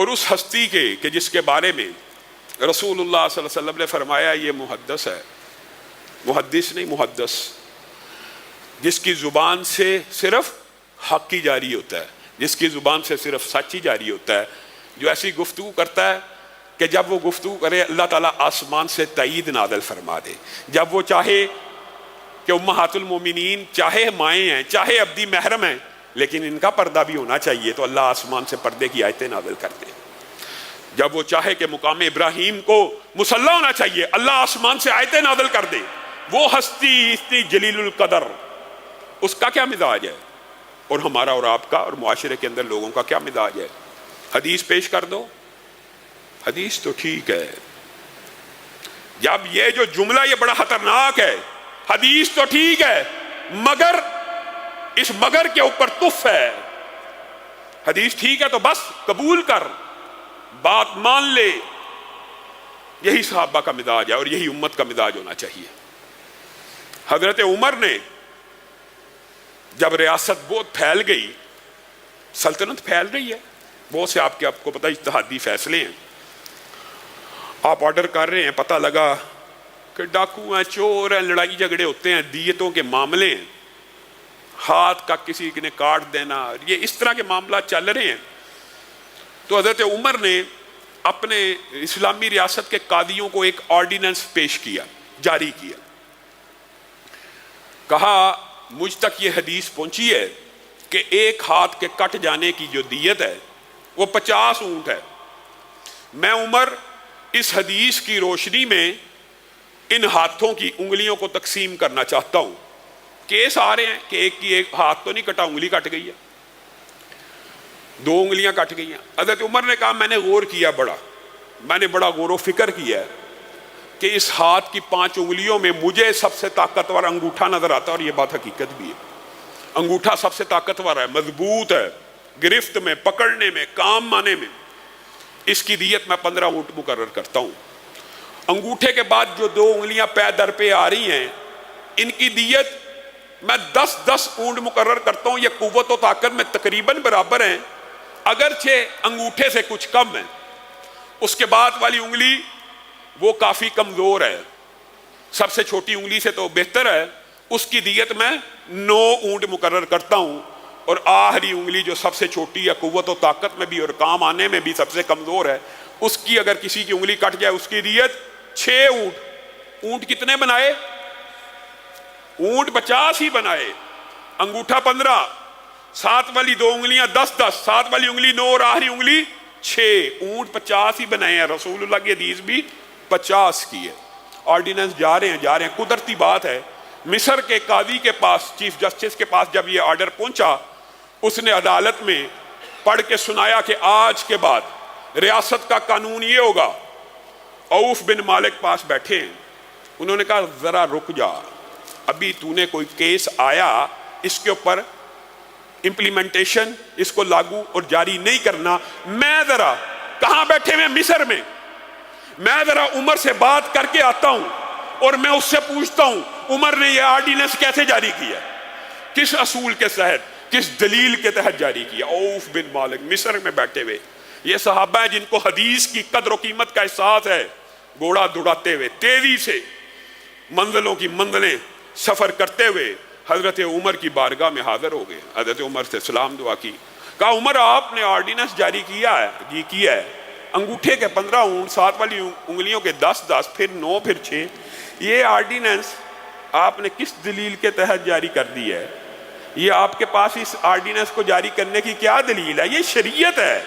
اور اس ہستی کے کہ جس کے بارے میں رسول اللہ صلی اللہ علیہ وسلم نے فرمایا یہ محدث ہے، محدث نہیں محدث، جس کی زبان سے صرف حق ہی جاری ہوتا ہے، جس کی زبان سے صرف سچ ہی جاری ہوتا ہے، جو ایسی گفتگو کرتا ہے کہ جب وہ گفتگو کرے اللہ تعالیٰ آسمان سے تائید نازل فرما دے، جب وہ چاہے کہ امہات المومنین چاہے مائیں ہیں چاہے ابدی محرم ہیں لیکن ان کا پردہ بھی ہونا چاہیے تو اللہ آسمان سے پردے کی آیتیں نازل کر دے، جب وہ چاہے کہ مقام ابراہیم کو مصلی ہونا چاہیے اللہ آسمان سے آیتیں نازل کر دے۔ وہ ہستی اتنی جلیل القدر، اس کا کیا مزاج ہے، اور ہمارا اور آپ کا اور معاشرے کے اندر لوگوں کا کیا مزاج ہے؟ حدیث پیش کر دو، حدیث تو ٹھیک ہے، جب یہ جو جملہ یہ بڑا خطرناک ہے، حدیث تو ٹھیک ہے مگر اس مگر کے اوپر تف ہے، حدیث ٹھیک ہے تو بس قبول کر، بات مان لے، یہی صحابہ کا مزاج ہے اور یہی امت کا مزاج ہونا چاہیے۔ حضرت عمر نے جب ریاست بہت پھیل گئی، سلطنت پھیل رہی ہے، بہت سے آپ کو پتہ اجتہادی فیصلے ہیں، آپ آرڈر کر رہے ہیں، پتہ لگا کہ ڈاکو ہیں، چور ہیں، لڑائی جھگڑے ہوتے ہیں، دیتوں کے معاملے ہیں، ہاتھ کا کسی نے کاٹ دینا، یہ اس طرح کے معاملات چل رہے ہیں، تو حضرت عمر نے اپنے اسلامی ریاست کے قاضیوں کو ایک آرڈیننس پیش کیا، جاری کیا، کہا مجھ تک یہ حدیث پہنچی ہے کہ ایک ہاتھ کے کٹ جانے کی جو دیت ہے وہ 50 اونٹ ہے، میں عمر اس حدیث کی روشنی میں ان ہاتھوں کی انگلیوں کو تقسیم کرنا چاہتا ہوں۔ کیس آ رہے ہیں کہ ایک کی ایک ہاتھ تو نہیں کٹا، انگلی کٹ گئی ہے، 2 انگلیاں کٹ گئی ہیں۔ حضرت عمر نے کہا میں نے غور کیا، میں نے بڑا غور و فکر کیا ہے کہ اس ہاتھ کی 5 انگلیوں میں مجھے سب سے طاقتور انگوٹھا نظر آتا ہے، اور یہ بات حقیقت بھی ہے، انگوٹھا سب سے طاقتور ہے، مضبوط ہے، گرفت میں، پکڑنے میں، کام آنے میں، اس کی دیت میں 15 اونٹ مقرر کرتا ہوں۔ انگوٹھے کے بعد جو 2 انگلیاں پے در پہ آ رہی ہیں ان کی دیت میں 10 اونٹ مقرر کرتا ہوں، یہ قوت و طاقت میں تقریباً برابر ہیں، اگرچہ انگوٹھے سے کچھ کم ہے، اس کے بعد والی انگلی وہ کافی کمزور ہے، سب سے چھوٹی انگلی سے تو بہتر ہے، اس کی دیت میں 9 اونٹ مقرر کرتا ہوں، اور آخری انگلی جو سب سے چھوٹی ہے، قوت و طاقت میں بھی اور کام آنے میں بھی سب سے کمزور ہے، اس کی اگر کسی کی انگلی کٹ جائے اس کی دیت 6 اونٹ۔ اونٹ کتنے بنائے؟ اونٹ 50 ہی بنائے، انگوٹھا 15، ساتھ والی 2 انگلیاں 10، ساتھ والی انگلی 9 اور آخری انگلی 6، اونٹ 50 ہی بنائے ہیں۔ رسول اللہ کی حدیث بھی 50 کی ہے۔ آرڈیننس جا رہے ہیں، قدرتی بات ہے، مصر کے قاضی کے پاس، چیف جسٹس کے پاس جب یہ آرڈر پہنچا، اس نے عدالت میں پڑھ کے سنایا کہ آج کے بعد ریاست کا قانون یہ ہوگا۔ عوف بن مالک پاس بیٹھے ہیں، انہوں نے کہا ذرا رک جا، ابھی تو نے کوئی کیس آیا، اس کے اوپر امپلیمنٹیشن، اس کو لاگو اور جاری نہیں کرنا، میں ذرا کہاں بیٹھے میں مصر میں ذرا عمر سے بات کر کے آتا ہوں اور میں اس سے پوچھتا ہوں عمر نے یہ آرڈیننس کیسے جاری کیا، کس اصول کے تحت، کس دلیل کے تحت جاری کیا۔ عوف بن مالک مصر میں بیٹھے ہوئے، یہ صحابہ ہیں جن کو حدیث کی قدر و قیمت کا احساس ہے، گھوڑا دوڑاتے ہوئے تیزی سے منزلوں کی منزلیں سفر کرتے ہوئے حضرت عمر کی بارگاہ میں حاضر ہو گئے۔ حضرت عمر سے سلام دعا کی، کہا عمر آپ نے آرڈیننس جاری کیا ہے؟ جی کیا ہے، انگوٹھے کے 15 اونٹ، ساتھ والی انگلیوں کے 10، پھر 9، پھر 6، یہ آرڈیننس آپ نے کس دلیل کے تحت جاری کر دی ہے؟ یہ آپ کے پاس اس آرڈیننس کو جاری کرنے کی کیا دلیل ہے؟ یہ شریعت ہے۔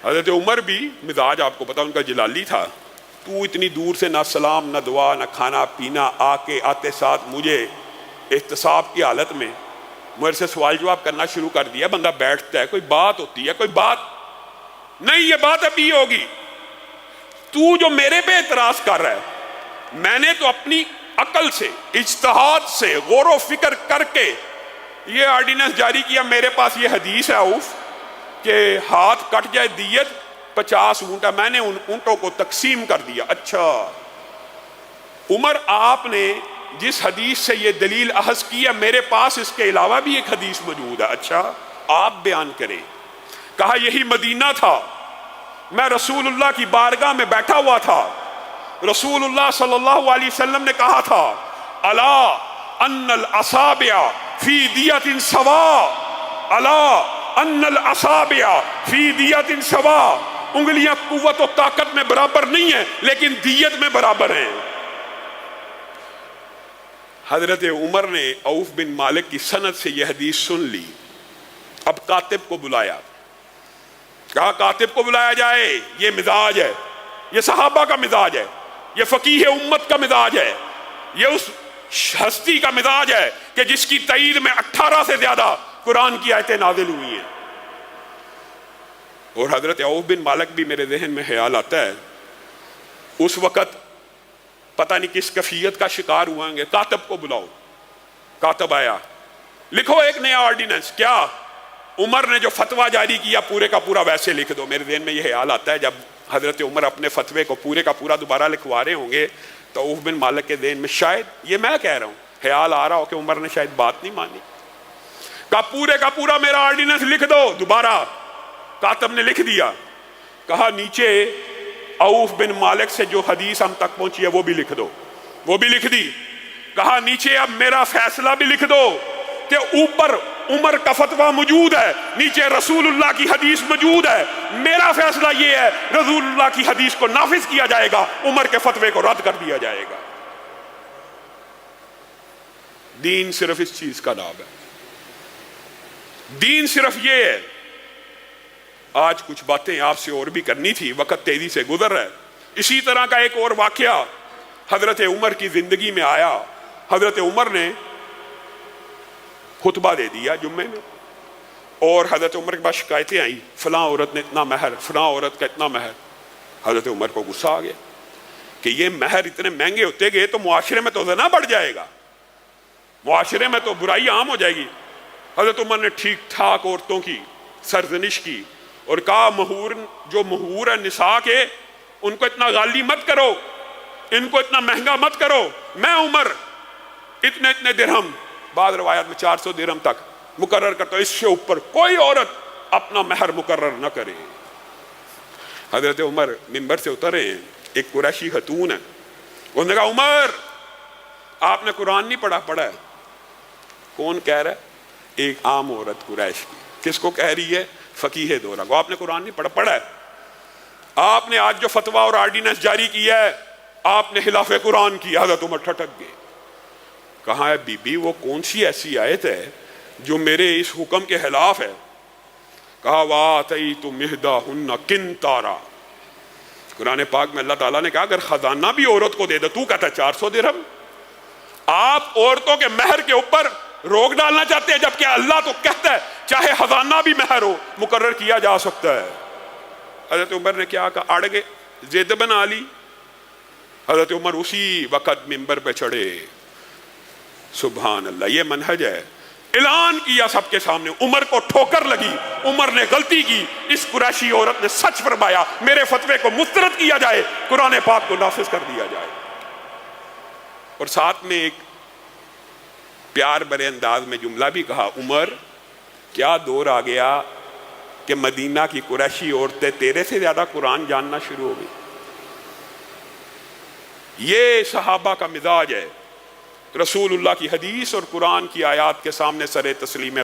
حضرت عمر بھی مزاج آپ کو پتا ان کا جلالی تھا، تو اتنی دور سے نہ سلام نہ دعا نہ کھانا پینا، آتے ساتھ مجھے احتساب کی حالت میں میرے سے سوال جواب کرنا شروع کر دیا۔ بندہ بیٹھتا ہے، کوئی بات ہوتی ہے، کوئی بات نہیں، یہ بات ابھی ہوگی، تو جو میرے پہ اعتراض کر رہا ہے، میں نے تو اپنی عقل سے، اجتہاد سے، غور و فکر کر کے یہ آرڈیننس جاری کیا، میرے پاس یہ حدیث ہے عوف کہ ہاتھ کٹ جائے دیت 50 اونٹ ہے، میں نے ان اونٹوں کو تقسیم کر دیا۔ اچھا عمر، آپ نے جس حدیث سے یہ دلیل اخذ کی ہے، میرے پاس اس کے علاوہ بھی ایک حدیث موجود ہے۔ اچھا آپ بیان کریں۔ کہا یہی مدینہ تھا، میں رسول اللہ کی بارگاہ میں بیٹھا ہوا تھا، رسول اللہ صلی اللہ علیہ وسلم نے کہا تھا الا ان الاصابع فی دیت سوا، الا ان الاصابع فی دیت سوا، انگلیاں قوت و طاقت میں برابر نہیں ہیں لیکن دیت میں برابر ہیں۔ حضرت عمر نے عوف بن مالک کی سند سے یہ حدیث سن لی، اب کاتب کو بلایا، کہا کاتب کو بلایا جائے، یہ مزاج ہے، یہ صحابہ کا مزاج ہے، یہ فقیہ امت کا مزاج ہے، یہ اس ہستی کا مزاج ہے کہ جس کی تائید میں 18 سے زیادہ قرآن کی آیتیں نازل ہوئی ہیں۔ اور حضرت عوف بن مالک بھی میرے ذہن میں خیال آتا ہے اس وقت پتہ نہیں کس کیفیت کا شکار ہوئیں گے۔ کاتب کو بلاؤ، کاتب آیا، لکھو ایک نیا آرڈیننس۔ کیا؟ عمر نے جو فتویٰ جاری کیا پورے کا پورا ویسے لکھ دو۔ میرے ذہن میں یہ خیال آتا ہے جب حضرت عمر اپنے فتوے کو پورے کا پورا دوبارہ لکھوا رہے ہوں گے تو عوف بن مالک کے ذہن میں شاید، یہ میں کہہ رہا ہوں، خیال آ رہا ہو کہ عمر نے شاید بات نہیں مانی، کہا پورے کا پورا میرا آرڈیننس لکھ دو دوبارہ۔ کاتب نے لکھ دیا، کہا نیچے عوف بن مالک سے جو حدیث ہم تک پہنچی ہے وہ بھی لکھ دو، وہ بھی لکھ دی۔ کہا نیچے اب میرا فیصلہ بھی لکھ دو کہ اوپر عمر کا فتویٰ موجود ہے، نیچے رسول اللہ کی حدیث موجود ہے، میرا فیصلہ یہ ہے رسول اللہ کی حدیث کو نافذ کیا جائے گا، عمر کے فتوے کو رد کر دیا جائے گا۔ دین صرف اس چیز کا نام ہے، دین صرف یہ ہے۔ آج کچھ باتیں آپ سے اور بھی کرنی تھی، وقت تیزی سے گزر رہا ہے۔ اسی طرح کا ایک اور واقعہ حضرت عمر کی زندگی میں آیا۔ حضرت عمر نے خطبہ دے دیا جمعے میں، اور حضرت عمر کے پاس شکایتیں آئیں، فلاں عورت نے اتنا مہر، فلاں عورت کا اتنا مہر۔ حضرت عمر کو غصہ آ گیا کہ یہ مہر اتنے مہنگے ہوتے گئے تو معاشرے میں تو زنا بڑھ جائے گا، معاشرے میں تو برائی عام ہو جائے گی۔ حضرت عمر نے ٹھیک ٹھاک عورتوں کی سرزنش کی اور کہا جو مہور ہے نساء کے، ان کو اتنا غالی مت کرو، ان کو اتنا مہنگا مت کرو، میں عمر اتنے اتنے درہم، بعض روایات میں 400 درہم تک مقرر کرتا ہوں، اس سے اوپر کوئی عورت اپنا مہر مقرر نہ کرے۔ حضرت عمر منبر سے اترے، ایک قریشی خاتون ہے، انہوں نے کہا عمر آپ نے قرآن نہیں پڑھا ہے۔ کون کہہ رہا ہے؟ ایک عام عورت قریش کی۔ کس کو کہہ رہی ہے؟ فقیہ دورہ کو۔ آپ نے قرآن نہیں پڑھا ہے؟ آپ نے آج جو فتویٰ اور آرڈیننس جاری کیا ہے آپ نے خلاف قرآن کی۔ حضرت عمر ٹھٹک گئے، کہا ہے بی بی وہ کون سی ایسی آیت ہے جو میرے اس حکم کے خلاف ہے؟ کہا وَآتَيْتُمْ إِحْدَاهُنَّ قِنْطَارًا، قرآن پاک میں اللہ تعالیٰ نے کہا اگر خزانہ بھی عورت کو دے دے، تو کہتا ہے 400 درہم۔ آپ عورتوں کے مہر کے اوپر روک ڈالنا چاہتے ہیں، جبکہ اللہ تو کہتا ہے چاہے خزانہ بھی مہر ہو مقرر کیا جا سکتا ہے۔ حضرت عمر نے کیا کہا؟ اڑ گئے، ضد بنا لی۔ حضرت عمر اسی وقت منبر پہ چڑھے۔ سبحان اللہ، یہ منہج ہے۔ اعلان کیا سب کے سامنے، عمر کو ٹھوکر لگی، عمر نے غلطی کی، اس قریشی عورت نے سچ فرمایا، میرے فتوے کو مسترد کیا جائے، قرآن پاک کو نافذ کر دیا جائے۔ اور ساتھ میں ایک پیار بھرے انداز میں جملہ بھی کہا، عمر کیا دور آ گیا کہ مدینہ کی قریشی عورتیں تیرے سے زیادہ قرآن جاننا شروع ہو گئی۔ یہ صحابہ کا مزاج ہے، رسول اللہ کی حدیث اور قرآن کی آیات کے سامنے سر تسلیم